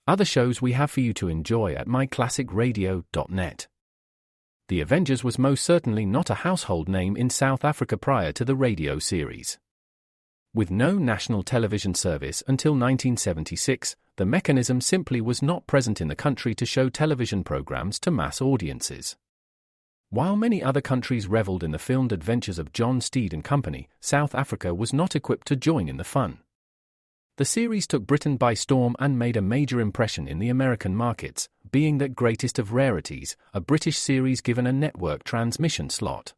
other shows we have for you to enjoy at myclassicradio.net. The Avengers was most certainly not a household name in South Africa prior to the radio series. With no national television service until 1976, the mechanism simply was not present in the country to show television programs to mass audiences. While many other countries reveled in the filmed adventures of John Steed and company, South Africa was not equipped to join in the fun. The series took Britain by storm and made a major impression in the American markets, being that greatest of rarities, a British series given a network transmission slot.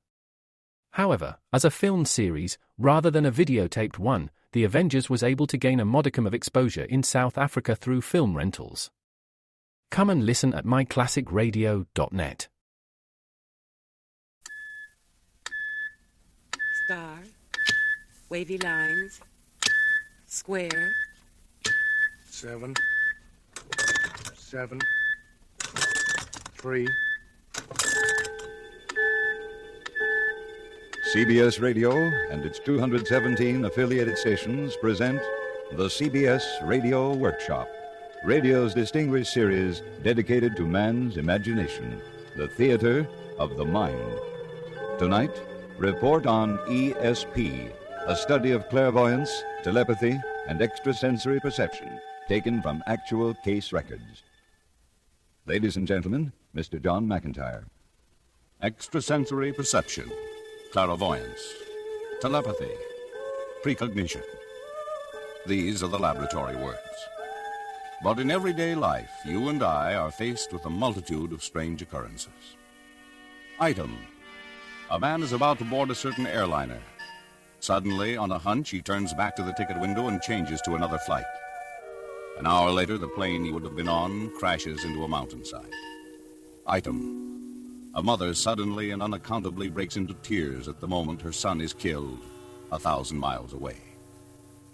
However, as a filmed series, rather than a videotaped one, The Avengers was able to gain a modicum of exposure in South Africa through film rentals. Come and listen at myclassicradio.net. Star, wavy lines, square. 7, 3. CBS Radio and its 217 affiliated stations present the CBS Radio Workshop, radio's distinguished series dedicated to man's imagination, the theater of the mind. Tonight, report on E.S.P, a study of clairvoyance, telepathy, and extrasensory perception, taken from actual case records. Ladies and gentlemen, Mr. John McIntyre. Extrasensory perception, clairvoyance, telepathy, precognition. These are the laboratory words. But in everyday life, you and I are faced with a multitude of strange occurrences. Item: a man is about to board a certain airliner. Suddenly, on a hunch, he turns back to the ticket window and changes to another flight. An hour later, the plane he would have been on crashes into a mountainside. Item: a mother suddenly and unaccountably breaks into tears at the moment her son is killed 1,000 miles away.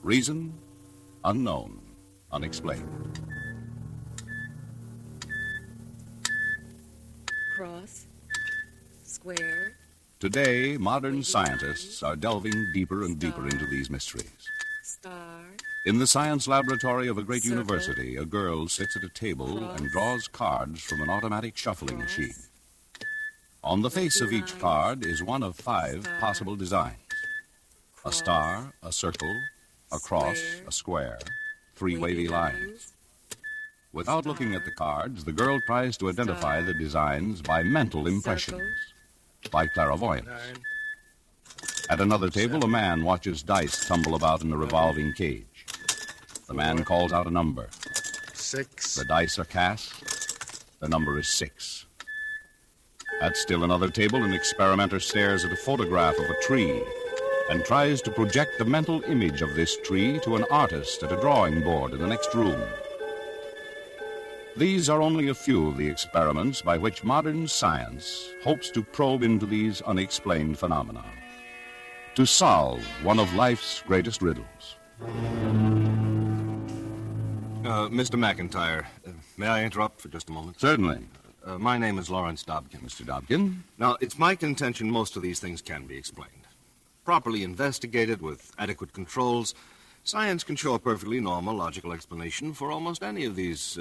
Reason? Unknown, unexplained. Cross, square. Today, modern scientists are delving deeper and deeper into these mysteries. Star. In the science laboratory of a great Circle. university, a girl sits at a table Cross. and draws cards from an automatic shuffling Cross. machine. On the face of each card is one of 5 Star. possible designs. A Cross. star, a circle, a cross, Square. a square, 3 wavy lines. Without looking at the cards, the girl tries to identify Star. the designs by mental impressions, by clairvoyance. 9. At another table, a man watches dice tumble about in a revolving cage. The man calls out a number. 6. The dice are cast. The number is 6. At still another table, an experimenter stares at a photograph of a tree and tries to project the mental image of this tree to an artist at a drawing board in the next room. These are only a few of the experiments by which modern science hopes to probe into these unexplained phenomena, to solve one of life's greatest riddles. Mr. McIntyre, may I interrupt for just a moment? Certainly. My name is Lawrence Dobkin. Mr. Dobkin? Now, it's my contention most of these things can be explained. Properly investigated with adequate controls, science can show a perfectly normal, logical explanation for almost any of these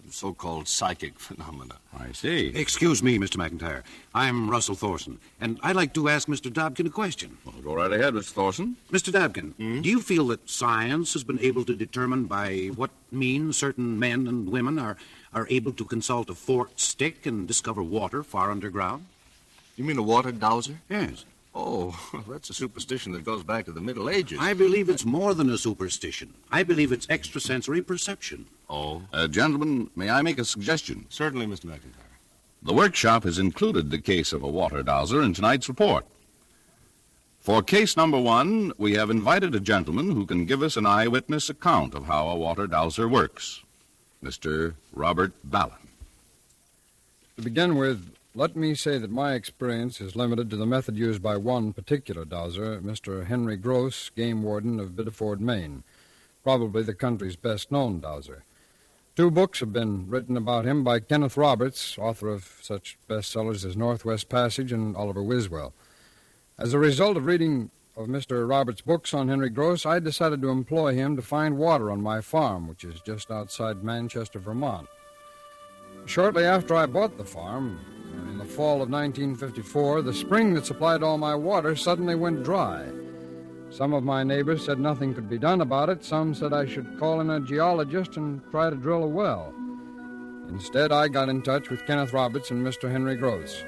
so-called psychic phenomena. I see. Excuse me, Mr. McIntyre. I'm Russell Thorson, and I'd like to ask Mr. Dobkin a question. Well, go right ahead, Mr. Thorson. Mr. Dobkin, do you feel that science has been able to determine by what means certain men and women are able to consult a forked stick and discover water far underground? You mean a water dowser? Yes. Oh, that's a superstition that goes back to the Middle Ages. I believe it's more than a superstition. I believe it's extrasensory perception. Oh? Gentlemen, may I make a suggestion? Certainly, Mr. McIntyre. The workshop has included the case of a water dowser in tonight's report. For case number 1, we have invited a gentleman who can give us an eyewitness account of how a water dowser works. Mr. Robert Ballin. To begin with, let me say that my experience is limited to the method used by one particular dowser, Mr. Henry Gross, game warden of Biddeford, Maine, probably the country's best-known dowser. 2 books have been written about him by Kenneth Roberts, author of such bestsellers as Northwest Passage and Oliver Wiswell. As a result of reading of Mr. Roberts' books on Henry Gross, I decided to employ him to find water on my farm, which is just outside Manchester, Vermont. Shortly after I bought the farm, in the fall of 1954, the spring that supplied all my water suddenly went dry. Some of my neighbors said nothing could be done about it. Some said I should call in a geologist and try to drill a well. Instead, I got in touch with Kenneth Roberts and Mr. Henry Gross.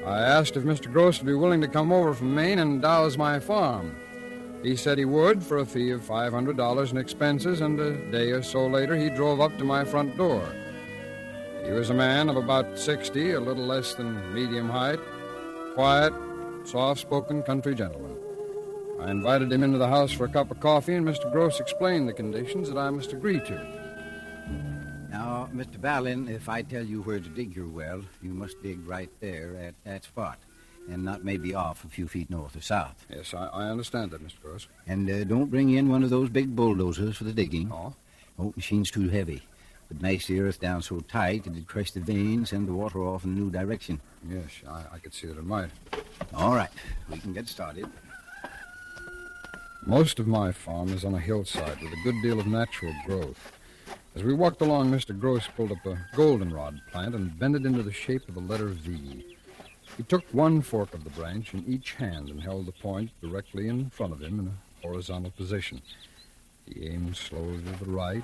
I asked if Mr. Gross would be willing to come over from Maine and douse my farm. He said he would for a fee of $500 in expenses, and a day or so later he drove up to my front door. He was a man of about 60, a little less than medium height, quiet, soft-spoken country gentleman. I invited him into the house for a cup of coffee, and Mr. Gross explained the conditions that I must agree to. Now, Mr. Ballin, if I tell you where to dig your well, you must dig right there at that spot, and not maybe off a few feet north or south. Yes, I understand that, Mr. Gross. And don't bring in one of those big bulldozers for the digging. Oh? Oh, machine's too heavy. Would mash the earth down so tight it'd crush the veins, send the water off in a new direction. Yes, I could see that it might. All right, we can get started. Most of my farm is on a hillside with a good deal of natural growth. As we walked along, Mr. Gross pulled up a goldenrod plant and bent it into the shape of the letter V. He took one fork of the branch in each hand and held the point directly in front of him in a horizontal position. He aimed slowly to the right,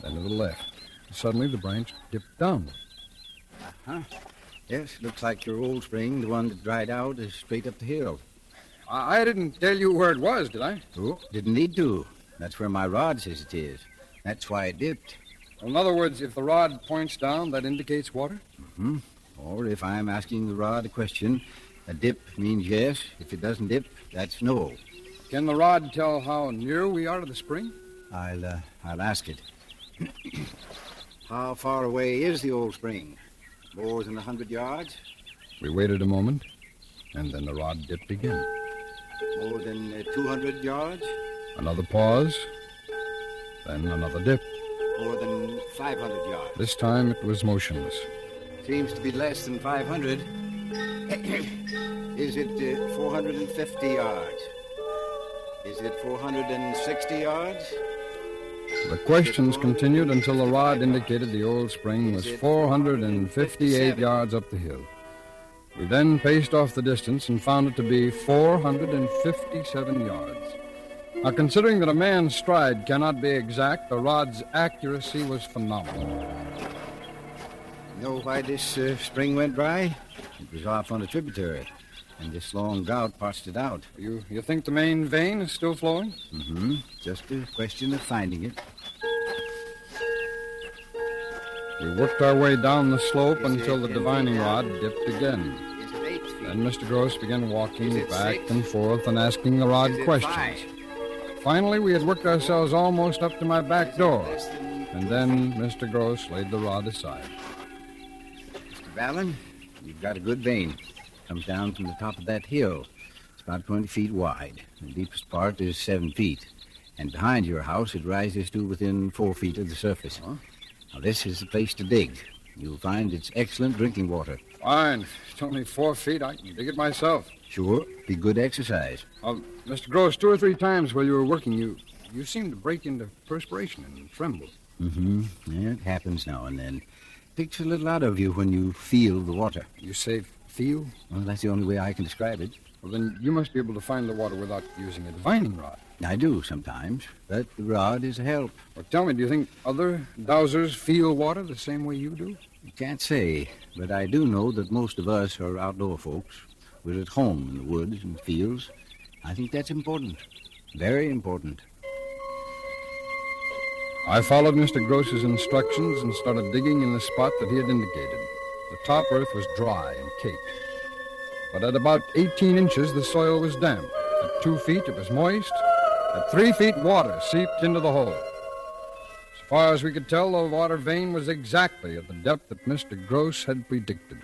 then to the left. Suddenly, the branch dipped downward. Uh-huh. Yes, looks like your old spring, the one that dried out, is straight up the hill. I didn't tell you where it was, did I? Oh, didn't need to. That's where my rod says it is. That's why it dipped. Well, in other words, if the rod points down, that indicates water? Mm-hmm. Or if I'm asking the rod a question, a dip means yes. If it doesn't dip, that's no. Can the rod tell how near we are to the spring? I'll ask it. How far away is the old spring? More than 100 yards? We waited a moment, and then the rod dipped again. More than 200 yards? Another pause, then another dip. More than 500 yards? This time it was motionless. Seems to be less than 500. Is it 450 yards? Is it 460 yards? The questions continued until the rod indicated the old spring was 458 yards up the hill. We then paced off the distance and found it to be 457 yards. Now, considering that a man's stride cannot be exact, the rod's accuracy was phenomenal. Know why this spring went dry? It was off on a tributary, and this long drought parched it out. You think the main vein is still flowing? Mm-hmm. Just a question of finding it. We worked our way down the slope until the divining rod dipped again. Then Mr. Gross began walking back and forth and asking the rod questions. Finally, we had worked ourselves almost up to my back door, and then Mr. Gross laid the rod aside. Mr. Ballin, you've got a good vein. Comes down from the top of that hill. It's about 20 feet wide. The deepest part is 7 feet. And behind your house, it rises to within 4 feet of the surface. Huh? Now, this is the place to dig. You'll find it's excellent drinking water. Fine. It's only 4 feet. I can dig it myself. Sure. Be good exercise. Mr. Gross, 2 or 3 times while you were working, you seemed to break into perspiration and tremble. Mm-hmm. Yeah, it happens now and then. Takes a little out of you when you feel the water. You say feel? Well, that's the only way I can describe it. Well, then you must be able to find the water without using a divining rod. I do sometimes, but the rod is a help. Well, tell me, do you think other dowsers feel water the same way you do? I can't say, but I do know that most of us are outdoor folks. We're at home in the woods and fields. I think that's important. Very important. I followed Mr. Gross's instructions and started digging in the spot that he had indicated. The top earth was dry and caked. But at about 18 inches, the soil was damp. At 2 feet, it was moist. At 3 feet, water seeped into the hole. As far as we could tell, the water vein was exactly at the depth that Mr. Gross had predicted.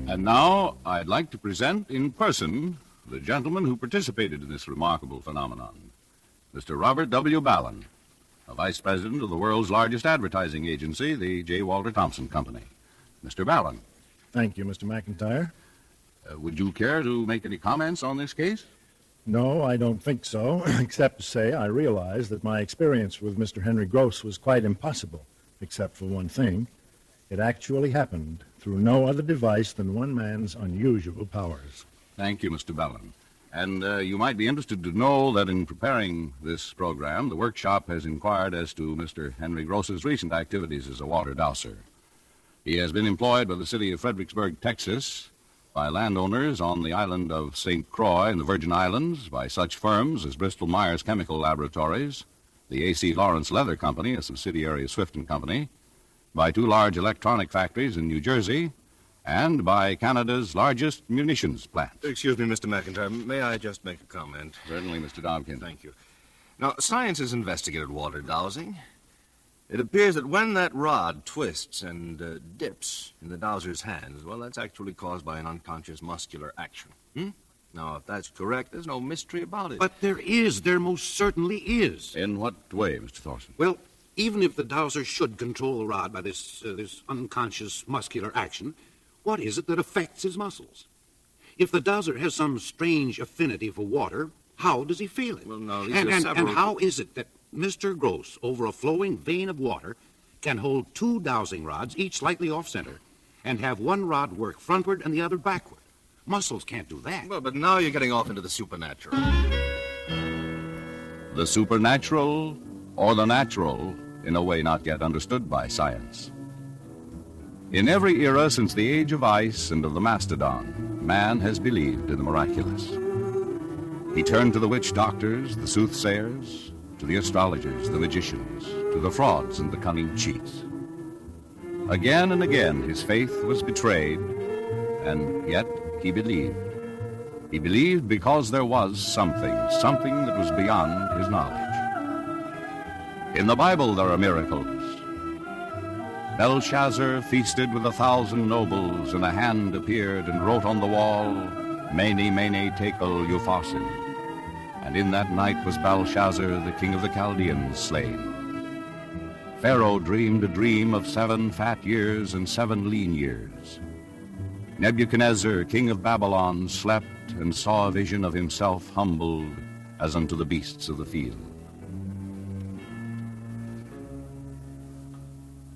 And now, I'd like to present in person the gentleman who participated in this remarkable phenomenon, Mr. Robert W. Ballin, a vice president of the world's largest advertising agency, the J. Walter Thompson Company. Mr. Ballin. Thank you, Mr. McIntyre. Would you care to make any comments on this case? No, I don't think so, except to say I realize that my experience with Mr. Henry Gross was quite impossible, except for one thing. It actually happened through no other device than one man's unusual powers. Thank you, Mr. Bellin. And you might be interested to know that in preparing this program, the workshop has inquired as to Mr. Henry Gross's recent activities as a water dowser. He has been employed by the city of Fredericksburg, Texas, by landowners on the island of St. Croix in the Virgin Islands, by such firms as Bristol-Myers Chemical Laboratories, the A.C. Lawrence Leather Company, a subsidiary of Swift & Company, by 2 large electronic factories in New Jersey, and by Canada's largest munitions plant. Excuse me, Mr. McIntyre. May I just make a comment? Certainly, Mr. Dobkin. Thank you. Now, science has investigated water dowsing. It appears that when that rod twists and dips in the dowser's hands, well, that's actually caused by an unconscious muscular action. Now, if that's correct, there's no mystery about it. But there is. There most certainly is. In what way, Mr. Thorson? Well, even if the dowser should control the rod by this unconscious muscular action, what is it that affects his muscles? If the dowser has some strange affinity for water, how does he feel it? Well, no, these are several... And how is it that Mr. Gross, over a flowing vein of water, can hold 2 dowsing rods, each slightly off-center, and have one rod work frontward and the other backward? Muscles can't do that. Well, but now you're getting off into the supernatural. The supernatural or the natural in a way not yet understood by science. In every era since the age of ice and of the mastodon, man has believed in the miraculous. He turned to the witch doctors, the soothsayers, to the astrologers, the magicians, to the frauds and the cunning cheats. Again and again his faith was betrayed, and yet he believed. He believed because there was something that was beyond his knowledge. In the Bible there are miracles. Belshazzar feasted with 1,000 nobles, and a hand appeared and wrote on the wall, Mene, Mene, Tekel, Upharsin. And in that night was Belshazzar, the king of the Chaldeans, slain. Pharaoh dreamed a dream of 7 fat years and 7 lean years. Nebuchadnezzar, king of Babylon, slept and saw a vision of himself humbled as unto the beasts of the field.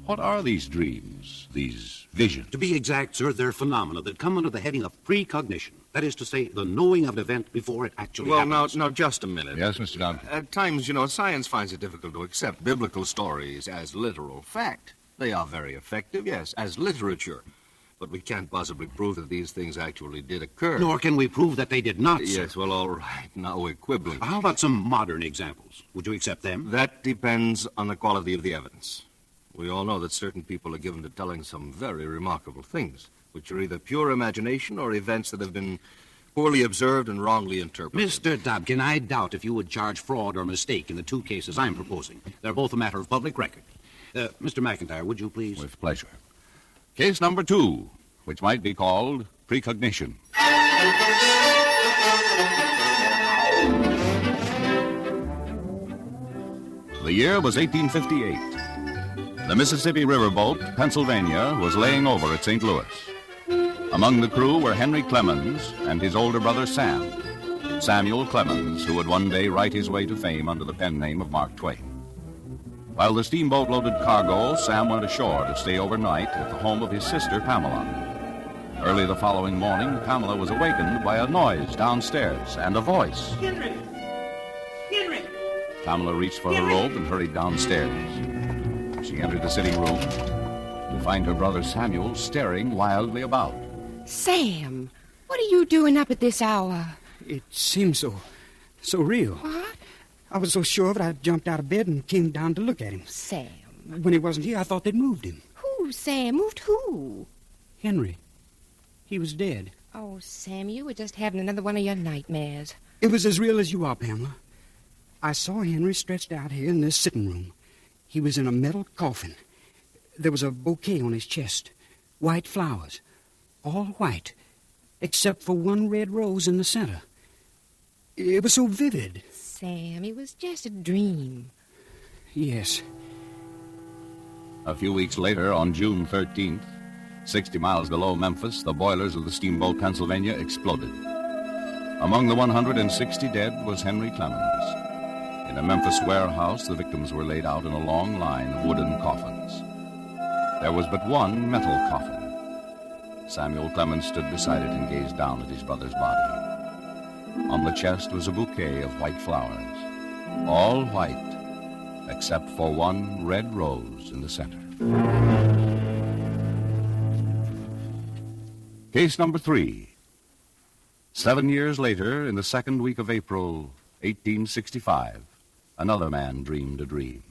What are these dreams, these visions? To be exact, sir, they're phenomena that come under the heading of precognition. That is to say, the knowing of an event before it actually happens. Now, just a minute. Yes, Mr. Dobkin. At times, science finds it difficult to accept biblical stories as literal fact. They are very effective, yes, as literature. But we can't possibly prove that these things actually did occur. Nor can we prove that they did not, sir. Yes, well, all right. Now we're quibbling. How about some modern examples? Would you accept them? That depends on the quality of the evidence. We all know that certain people are given to telling some very remarkable things, which are either pure imagination or events that have been poorly observed and wrongly interpreted. Mr. Dobkin, I doubt if you would charge fraud or mistake in the 2 cases I'm proposing. They're both a matter of public record. Mr. McIntyre, would you please? With pleasure. Case number 2, which might be called precognition. The year was 1858. The Mississippi riverboat, Pennsylvania, was laying over at St. Louis. Among the crew were Henry Clemens and his older brother Sam, Samuel Clemens, who would one day write his way to fame under the pen name of Mark Twain. While the steamboat loaded cargo, Sam went ashore to stay overnight at the home of his sister, Pamela. Early the following morning, Pamela was awakened by a noise downstairs and a voice. Henry! Henry! Pamela reached for her robe and hurried downstairs. She entered the sitting room to find her brother Samuel staring wildly about. Sam, what are you doing up at this hour? It seems so real. What? I was so sure of it, I jumped out of bed and came down to look at him. Sam. When he wasn't here, I thought they'd moved him. Who, Sam? Moved who? Henry. He was dead. Oh, Sam, you were just having another one of your nightmares. It was as real as you are, Pamela. I saw Henry stretched out here in this sitting room. He was in a metal coffin. There was a bouquet on his chest. White flowers. All white. Except for one red rose in the center. It was so vivid. Sam, it was just a dream. Yes. A few weeks later, on June 13th, 60 miles below Memphis, the boilers of the steamboat Pennsylvania exploded. Among the 160 dead was Henry Clemens. In a Memphis warehouse, the victims were laid out in a long line of wooden coffins. There was but one metal coffin. Samuel Clemens stood beside it and gazed down at his brother's body. On the chest was a bouquet of white flowers, all white, except for one red rose in the center. Case number 3. 7 years later, in the second week of April, 1865, another man dreamed a dream.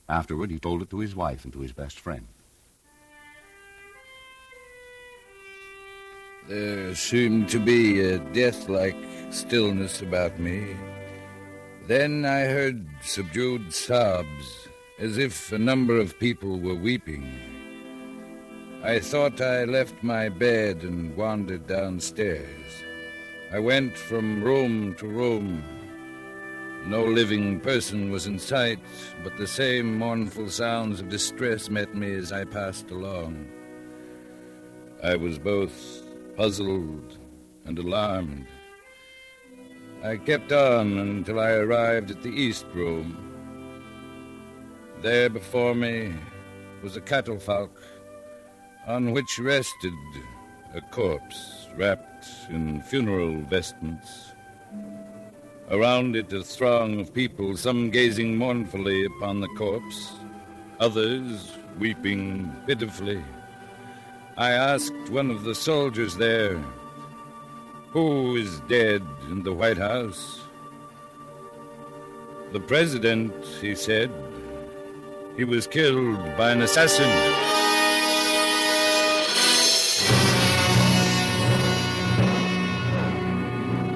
Afterward, he told it to his wife and to his best friend. There seemed to be a death-like stillness about me. Then I heard subdued sobs, as if a number of people were weeping. I thought I left my bed and wandered downstairs. I went from room to room. No living person was in sight, but the same mournful sounds of distress met me as I passed along. I was both puzzled and alarmed. I kept on until I arrived at the east room. There before me was a catafalque on which rested a corpse wrapped in funeral vestments. Around it a throng of people, some gazing mournfully upon the corpse, others weeping pitifully. I asked one of the soldiers there, "Who is dead in the White House?" "The president," he said. "He was killed by an assassin."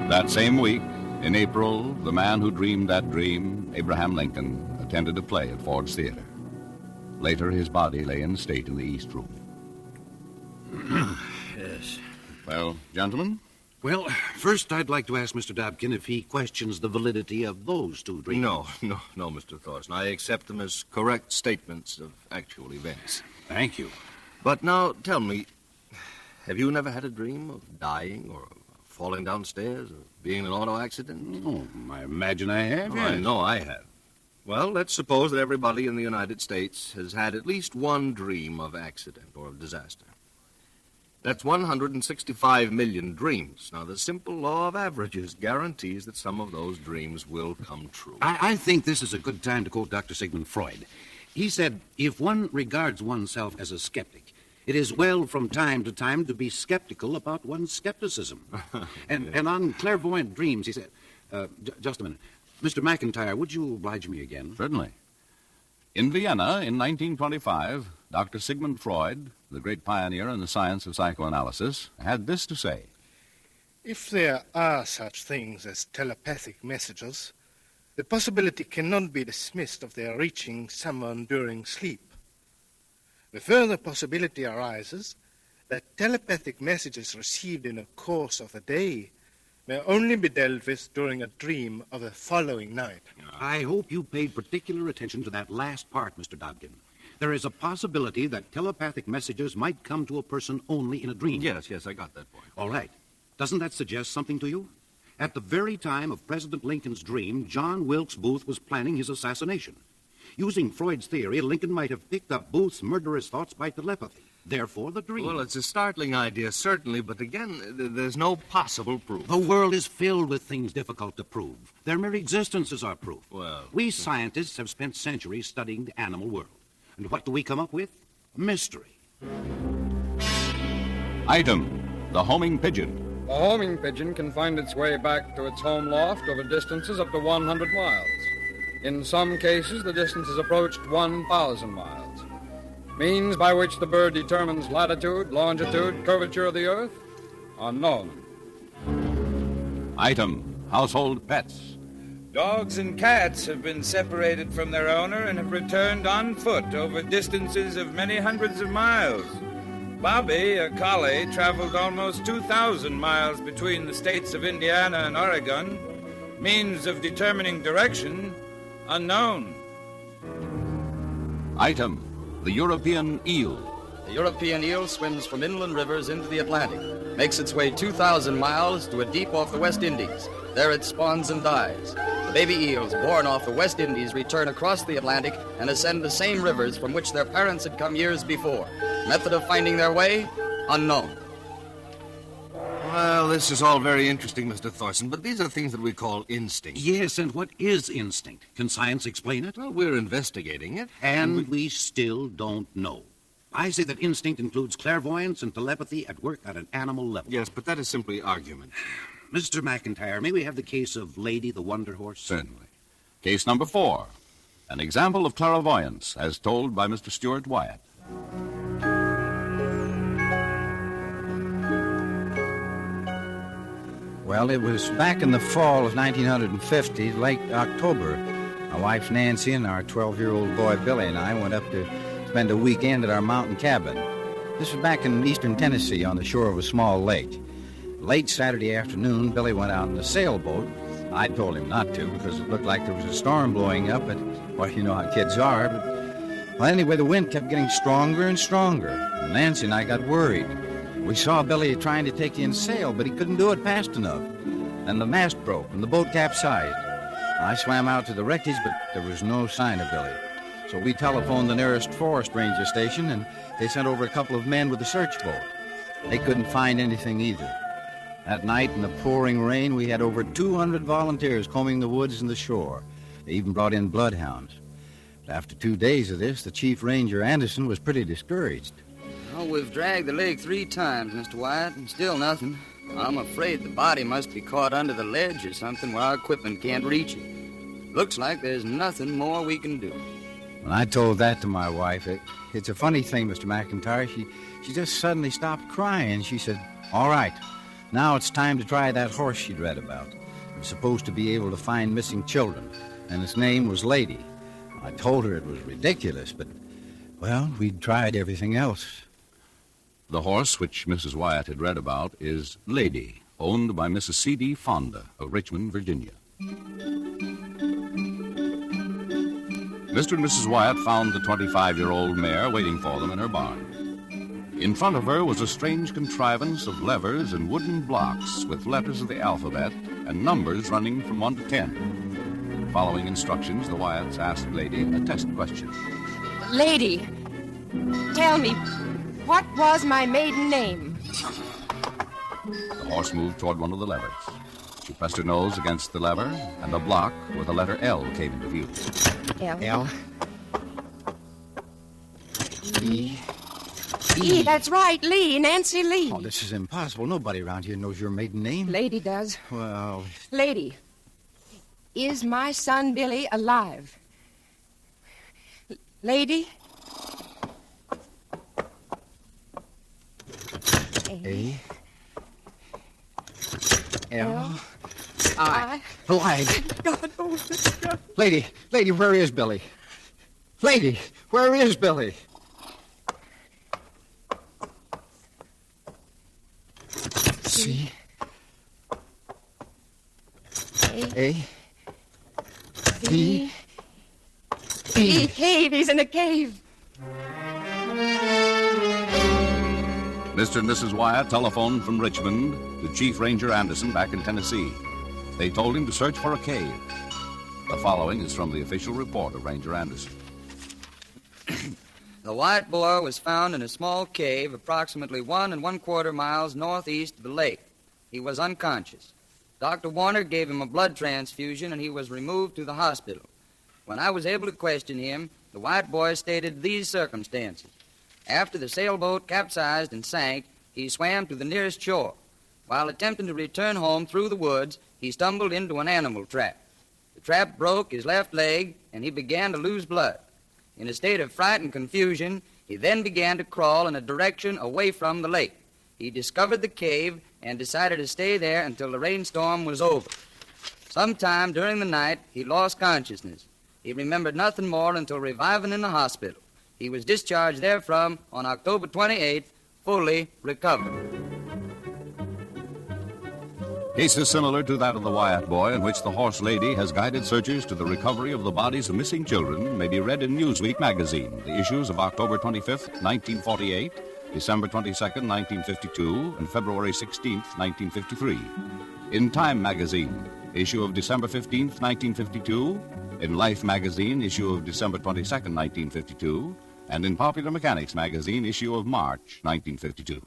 That same week, in April, the man who dreamed that dream, Abraham Lincoln, attended a play at Ford's Theater. Later, his body lay in state in the East Room. Yes. Well, gentlemen? Well, first I'd like to ask Mr. Dobkin if he questions the validity of those two dreams. No, Mr. Thorson. I accept them as correct statements of actual events. Thank you. But now, tell me, have you never had a dream of dying or falling downstairs or being in an auto accident? Oh, I imagine I have. Oh, I know I have. Well, let's suppose that everybody in the United States has had at least one dream of accident or of disaster. That's 165 million dreams. Now, the simple law of averages guarantees that some of those dreams will come true. I think this is a good time to quote Dr. Sigmund Freud. He said, if one regards oneself as a skeptic, it is well from time to time to be skeptical about one's skepticism. and on clairvoyant dreams, he said, just a minute. Mr. McIntyre, would you oblige me again? Certainly. In Vienna, in 1925, Dr. Sigmund Freud, the great pioneer in the science of psychoanalysis, had this to say. If there are such things as telepathic messages, the possibility cannot be dismissed of their reaching someone during sleep. The further possibility arises that telepathic messages received in the course of the day may only be dealt with during a dream of the following night. I hope you paid particular attention to that last part, Mr. Dobkin. There is a possibility that telepathic messages might come to a person only in a dream. Yes, I got that point. All right. Doesn't that suggest something to you? At the very time of President Lincoln's dream, John Wilkes Booth was planning his assassination. Using Freud's theory, Lincoln might have picked up Booth's murderous thoughts by telepathy. Therefore, the dream. Well, it's a startling idea, certainly, but again, there's no possible proof. The world is filled with things difficult to prove. Their mere existences are proof. Well, we scientists have spent centuries studying the animal world. And what do we come up with? A mystery. Item, the homing pigeon. The homing pigeon can find its way back to its home loft over distances up to 100 miles. In some cases, the distance has approached 1,000 miles. Means by which the bird determines latitude, longitude, curvature of the earth, unknown. Item, household pets. Dogs and cats have been separated from their owner and have returned on foot over distances of many hundreds of miles. Bobby, a collie, traveled almost 2,000 miles between the states of Indiana and Oregon. Means of determining direction, unknown. Item, the European eel. The European eel swims from inland rivers into the Atlantic, makes its way 2,000 miles to a deep off the West Indies. There it spawns and dies. The baby eels born off the West Indies return across the Atlantic and ascend the same rivers from which their parents had come years before. Method of finding their way? Unknown. Well, this is all very interesting, Mr. Thorson, but these are things that we call instinct. Yes, and what is instinct? Can science explain it? Well, we're investigating it. And we still don't know. I say that instinct includes clairvoyance and telepathy at work at an animal level. Yes, but that is simply argument. Mr. McIntyre, may we have the case of Lady the Wonder Horse? Certainly. Case number 4. An example of clairvoyance, as told by Mr. Stuart Wyatt. Well, it was back in the fall of 1950, late October. My wife Nancy and our 12-year-old boy Billy and I went up to spend a weekend at our mountain cabin. This was back in eastern Tennessee on the shore of a small lake. Late Saturday afternoon, Billy went out in a sailboat. I told him not to because it looked like there was a storm blowing up, but, well, you know how kids are. But, well, anyway, the wind kept getting stronger and stronger, and Nancy and I got worried. We saw Billy trying to take in sail, but he couldn't do it fast enough. Then the mast broke and the boat capsized. I swam out to the wreckage, but there was no sign of Billy. So we telephoned the nearest forest ranger station, and they sent over a couple of men with a search boat. They couldn't find anything either. That night, in the pouring rain, we had over 200 volunteers combing the woods and the shore. They even brought in bloodhounds. But after 2 days of this, the chief ranger, Anderson, was pretty discouraged. Well, we've dragged the lake 3 times, Mr. Wyatt, and still nothing. I'm afraid the body must be caught under the ledge or something where our equipment can't reach it. Looks like there's nothing more we can do. When I told that to my wife, it's a funny thing, Mr. McIntyre. She just suddenly stopped crying. She said, "All right, now it's time to try that horse she'd read about. It was supposed to be able to find missing children, and its name was Lady." I told her it was ridiculous, but, well, we'd tried everything else. The horse which Mrs. Wyatt had read about is Lady, owned by Mrs. C.D. Fonda of Richmond, Virginia. Mr. and Mrs. Wyatt found the 25-year-old mare waiting for them in her barn. In front of her was a strange contrivance of levers and wooden blocks with letters of the alphabet and numbers running from 1 to 10. Following instructions, the Wyatts asked Lady a test question. Lady, tell me, what was my maiden name? The horse moved toward one of the levers. She pressed her nose against the lever, and a block with the letter L came into view. L. E. E, that's right, Lee, Nancy Lee. Oh, this is impossible. Nobody around here knows your maiden name. Lady does. Well... Lady, is my son Billy alive? Lady? A. L. I. Alive. God, oh, God. Lady, where is Billy? Lady, where is Billy? C. A. B. B. Cave, he's in a cave. Mr. and Mrs. Wyatt telephoned from Richmond to Chief Ranger Anderson back in Tennessee. They told him to search for a cave. The following is from the official report of Ranger Anderson. The white boy was found in a small cave approximately 1 1/4 miles northeast of the lake. He was unconscious. Dr. Warner gave him a blood transfusion, and he was removed to the hospital. When I was able to question him, the white boy stated these circumstances. After the sailboat capsized and sank, he swam to the nearest shore. While attempting to return home through the woods, he stumbled into an animal trap. The trap broke his left leg, and he began to lose blood. In a state of fright and confusion, he then began to crawl in a direction away from the lake. He discovered the cave and decided to stay there until the rainstorm was over. Sometime during the night, he lost consciousness. He remembered nothing more until reviving in the hospital. He was discharged therefrom on October 28th, fully recovered. Cases similar to that of the Wyatt boy, in which the horse lady has guided searchers to the recovery of the bodies of missing children, may be read in Newsweek magazine, the issues of October 25th, 1948, December 22nd, 1952, and February 16th, 1953. In Time magazine, issue of December 15th, 1952, in Life magazine, issue of December 22nd, 1952, and in Popular Mechanics magazine, issue of March, 1952.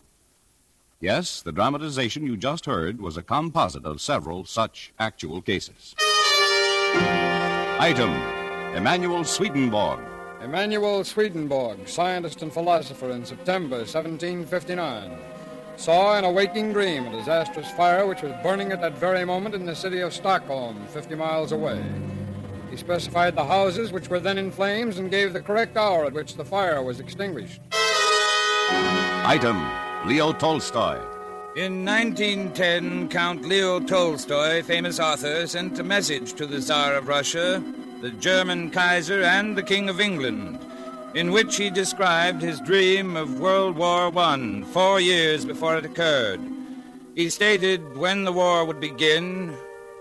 Yes, the dramatization you just heard was a composite of several such actual cases. Item: Emanuel Swedenborg. Emanuel Swedenborg, scientist and philosopher, in September 1759, saw in a waking dream a disastrous fire which was burning at that very moment in the city of Stockholm, 50 miles away. He specified the houses which were then in flames and gave the correct hour at which the fire was extinguished. Item: Leo Tolstoy. In 1910, Count Leo Tolstoy, famous author, sent a message to the Tsar of Russia, the German Kaiser, and the King of England, in which he described his dream of World War I 4 years before it occurred. He stated when the war would begin,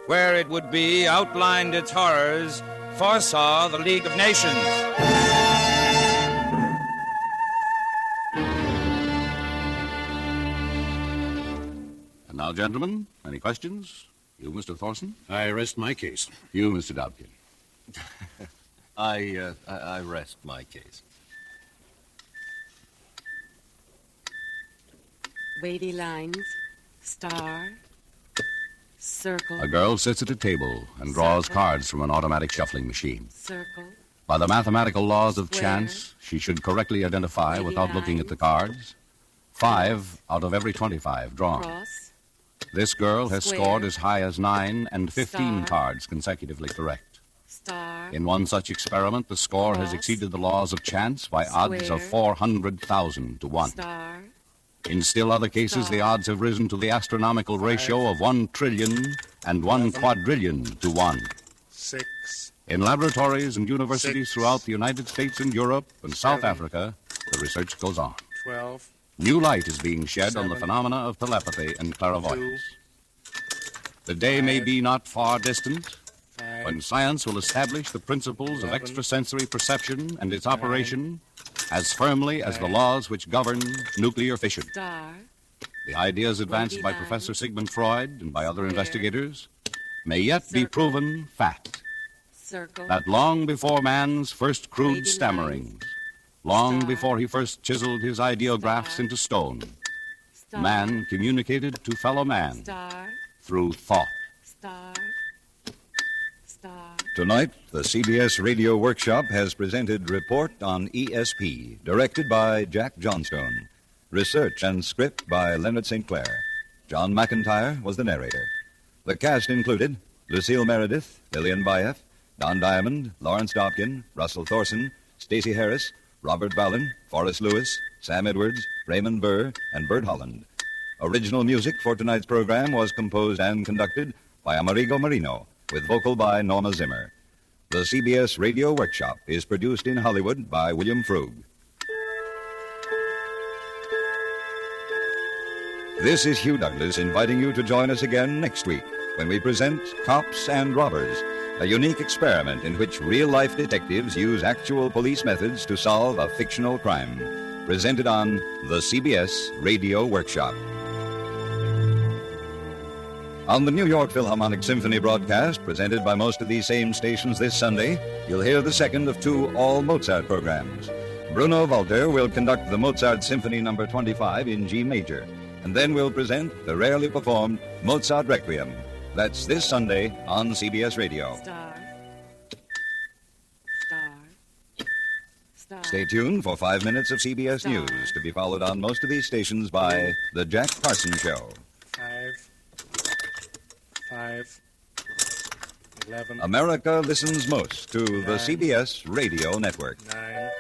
where it would be, outlined its horrors, foresaw the League of Nations. Now, gentlemen, any questions? You, Mr. Thorson? I rest my case. You, Mr. Dobkin? I rest my case. Wavy lines, star, circle. A girl sits at a table and draws cards from an automatic shuffling machine. Circle. By the mathematical laws of Square. chance, she should correctly identify, Wavy without looking at the cards, 5 out of every 25 drawn. Cross. This girl has Square. scored as high as 9 and 15 Star. cards consecutively correct. Star. In one such experiment, the score has Cross. exceeded the laws of chance by odds of Square. 400,000 to 1. Star. In still other cases, Star. the odds have risen to the astronomical ratio of 1 trillion and 1 quadrillion to 1. 6. In laboratories and universities 6. throughout the United States and Europe and South 7. Africa, the research goes on. 12. New light is being shed on the 7. phenomena of telepathy and clairvoyance. The day may be not far distant 5. when science will establish the principles of 11. extrasensory perception and its operation as firmly as the laws which govern nuclear fission. Star. The ideas advanced by 29. Professor Sigmund Freud and by other Square. investigators may yet be Circle. proven fact. Circle. That long before man's first crude Wavy stammerings, long Star. before he first chiseled his ideographs Star. into stone, Star. man communicated to fellow man Star. through thought. Star. Star. Tonight, the CBS Radio Workshop has presented Report on E.S.P., directed by Jack Johnstone. Research and script by Leonard St. Clair. John McIntyre was the narrator. The cast included Lucille Meredith, Lillian Bayef, Don Diamond, Lawrence Dobkin, Russell Thorson, Stacey Harris, Robert Vallon, Forrest Lewis, Sam Edwards, Raymond Burr, and Bert Holland. Original music for tonight's program was composed and conducted by Amerigo Marino, with vocal by Norma Zimmer. The CBS Radio Workshop is produced in Hollywood by William Frug. This is Hugh Douglas inviting you to join us again next week when we present Cops and Robbers, a unique experiment in which real-life detectives use actual police methods to solve a fictional crime. Presented on the CBS Radio Workshop. On the New York Philharmonic Symphony broadcast, presented by most of these same stations this Sunday, you'll hear the second of 2 all-Mozart programs. Bruno Walter will conduct the Mozart Symphony No. 25 in G major, and then we'll present the rarely performed Mozart Requiem. That's this Sunday on CBS Radio. Star. Star. Star. Stay tuned for 5 minutes of CBS Star. News, to be followed on most of these stations by The Jack Parsons Show. 5. 11. America listens most to the 9. CBS Radio Network. 9.